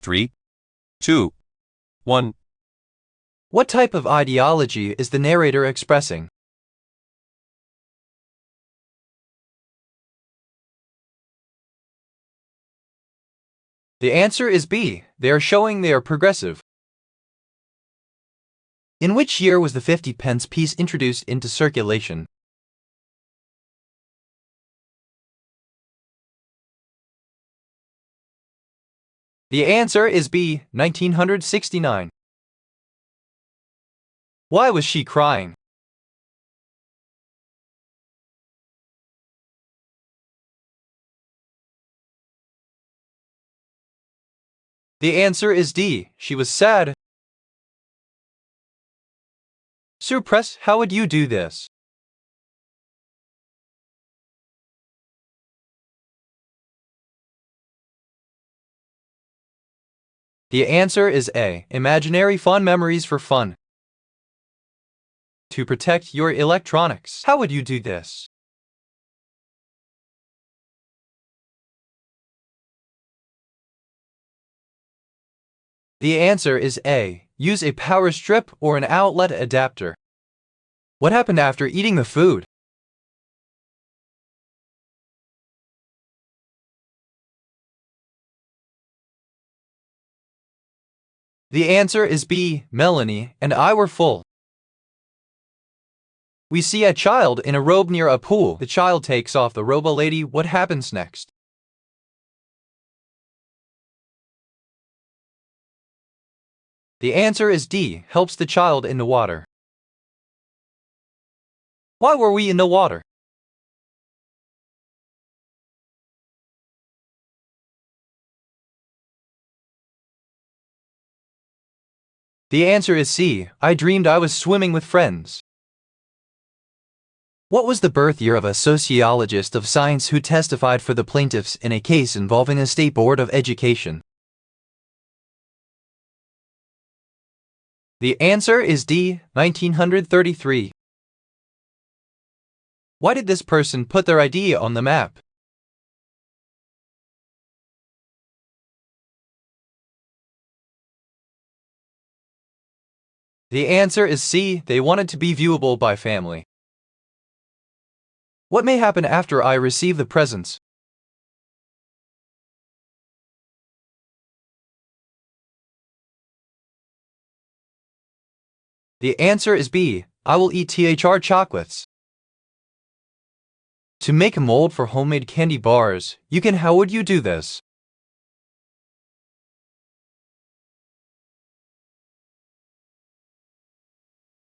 3, 2, 1. What type of ideology is the narrator expressing? The answer is B. They are showing they are progressive. In which year was the 50-pence piece introduced into circulation? The answer is B. 1969. Why was she crying? The answer is D. She was sad. Surpress, how would you do this? The answer is A. Imaginary fond memories for fun. To protect your electronics, how would you do this? The answer is A. Use a power strip or an outlet adapter. What happened after eating the food? The answer is B. Melanie and I were full. We see a child in a robe near a pool. The child takes off the robe. Lady, what happens next? The answer is D. Helps the child in the water. Why were we in the water? The answer is C. I dreamed I was swimming with friends. What was the birth year of a sociologist of science who testified for the plaintiffs in a case involving a state board of education? The answer is D. 1933. Why did this person put their ID on the map? The answer is C. They wanted to be viewable by family. What may happen after I receive the presents? The answer is B. I will eat THR chocolates. To make a mold for homemade candy bars, how would you do this?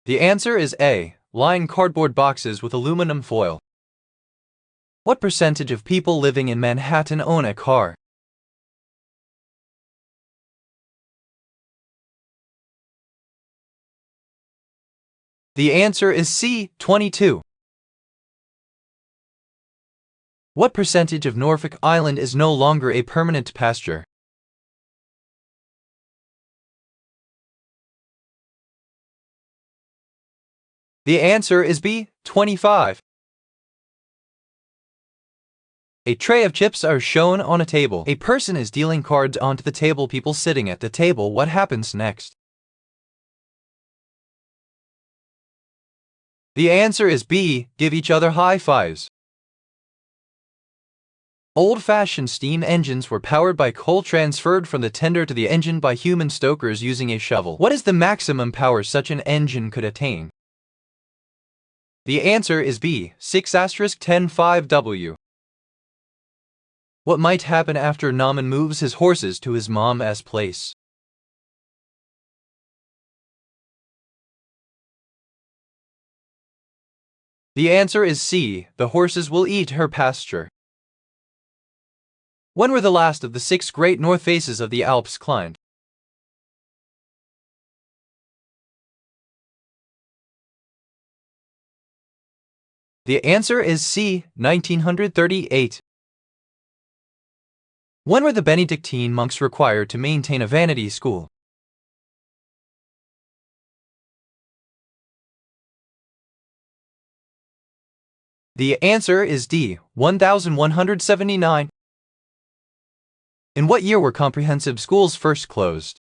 The answer is A. Line cardboard boxes with aluminum foil. What percentage of people living in Manhattan own a car? The answer is C. 22. What percentage of Norfolk Island is no longer a permanent pasture? The answer is B. 25. A tray of chips are shown on a table. A person is dealing cards onto the table. People sitting at the table. What happens next? The answer is B. Give each other high fives. Old-fashioned steam engines were powered by coal transferred from the tender to the engine by human stokers using a shovel. What is the maximum power such an engine could attain? The answer is B. 6*105W. What might happen after Naaman moves his horses to his mom's place? The answer is C. The horses will eat her pasture. When were the last of the 6 great north faces of the Alps climbed? The answer is C. 1938. When were the Benedictine monks required to maintain a vanity school? The answer is D. 1179. In what year were comprehensive schools first closed?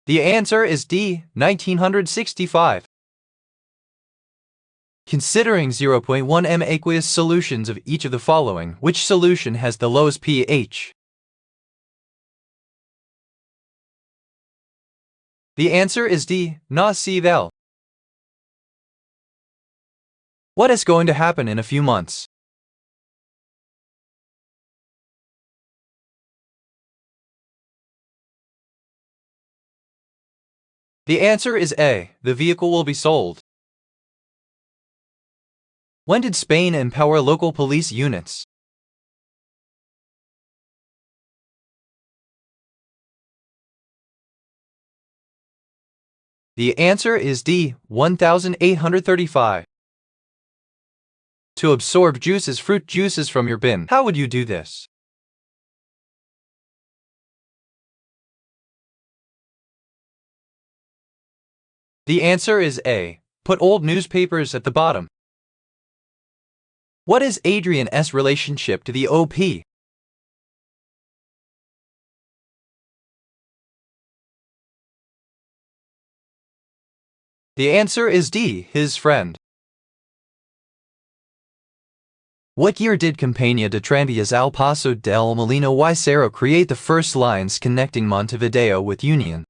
The answer is D, 1965. Considering 0.1 m aqueous solutions of each of the following, which solution has the lowest pH? The answer is D, NaCl. What is going to happen in a few months? The answer is A, the vehicle will be sold. When did Spain empower local police units? The answer is D, 1835. To absorb fruit juices from your bin, how would you do this? The answer is A, put old newspapers at the bottom. What is Adrian S' relationship to the OP? The answer is D, his friend. What year did Compañía de Tranvías Al Paso del Molino y Cero create the first lines connecting Montevideo with Union?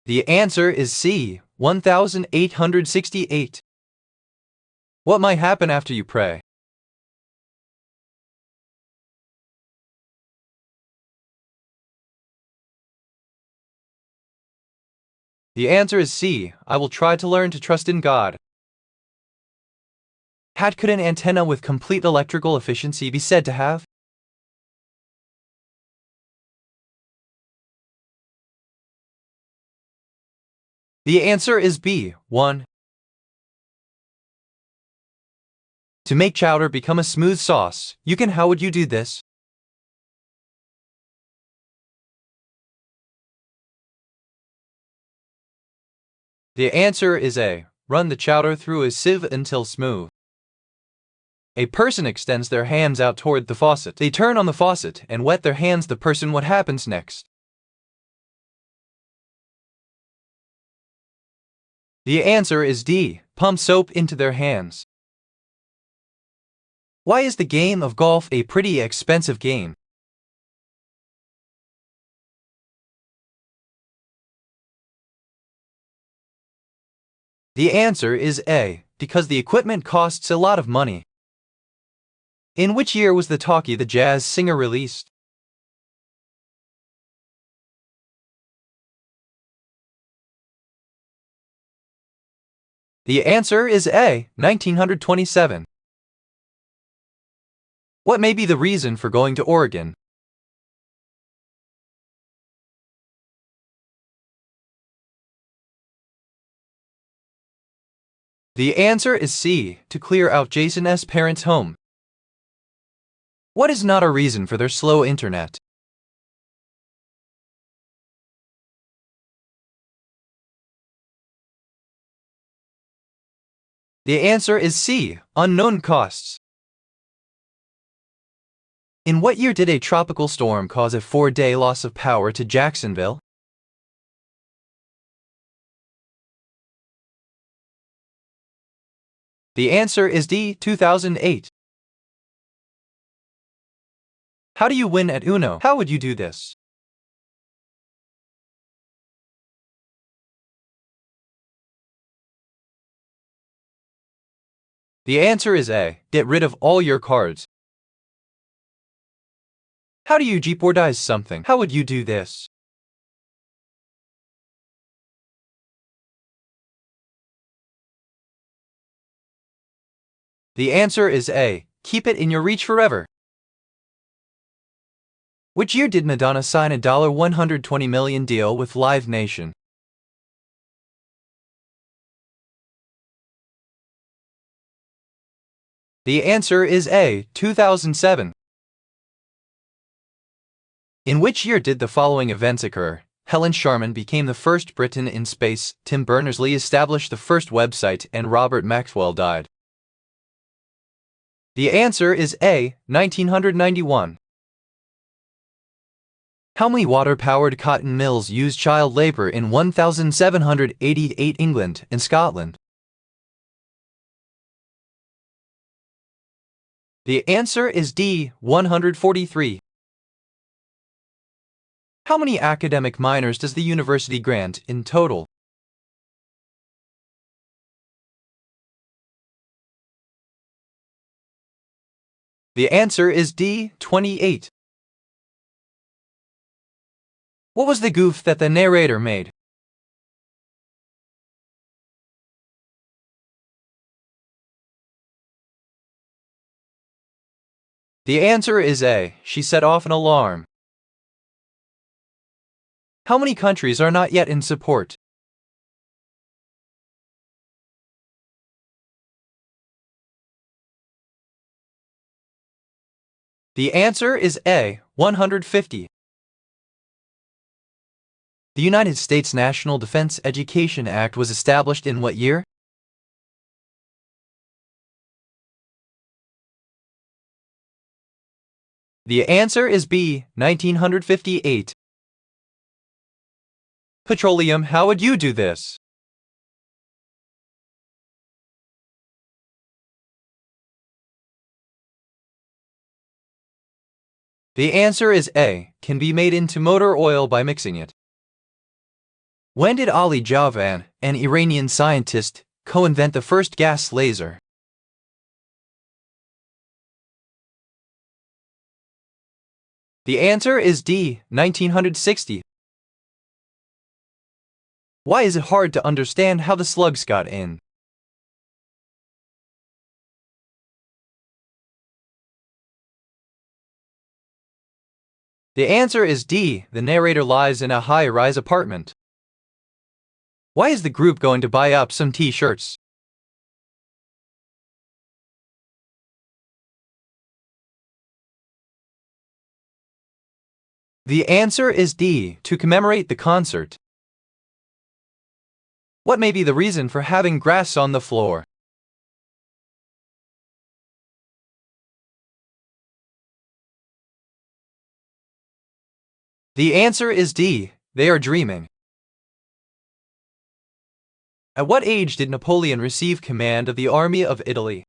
The answer is C, 1868. What might happen after you pray? The answer is C, I will try to learn to trust in God. Could an antenna with complete electrical efficiency be said to have? The answer is B, 1. To make chowder become a smooth sauce, how would you do this? The answer is A, run the chowder through a sieve until smooth. A person extends their hands out toward the faucet. They turn on the faucet and wet their hands. What happens next? The answer is D, pump soap into their hands. Why is the game of golf a pretty expensive game? The answer is A, because the equipment costs a lot of money. In which year was the talkie The Jazz Singer released? The answer is A, 1927. What may be the reason for going to Oregon? The answer is C, to clear out Jason S. parents' home. What is not a reason for their slow internet? The answer is C, unknown costs. In what year did a tropical storm cause a 4-day loss of power to Jacksonville? The answer is D, 2008. How do you win at Uno? How would you do this? The answer is A, get rid of all your cards. How do you jeopardize something? How would you do this? The answer is A, keep it in your reach forever. Which year did Madonna sign a $120 million deal with Live Nation? The answer is A, 2007. In which year did the following events occur? Helen Sharman became the first Briton in space, Tim Berners-Lee established the first website, and Robert Maxwell died? The answer is A. 1991. How many water-powered cotton mills use child labor in 1788 England and Scotland? The answer is D. 143. How many academic minors does the university grant in total? The answer is D. 28. What was the goof that the narrator made? The answer is A. She set off an alarm. How many countries are not yet in support? The answer is A. 150. The United States National Defense Education Act was established in what year? The answer is B. 1958. Petroleum, how would you do this? The answer is A. Can be made into motor oil by mixing it. When did Ali Javan, an Iranian scientist, co-invent the first gas laser? The answer is D. 1960. Why is it hard to understand how the slugs got in? The answer is D. The narrator lives in a high-rise apartment. Why is the group going to buy up some t-shirts? The answer is D. To commemorate the concert. What may be the reason for having grass on the floor? The answer is D. They are dreaming. At what age did Napoleon receive command of the Army of Italy?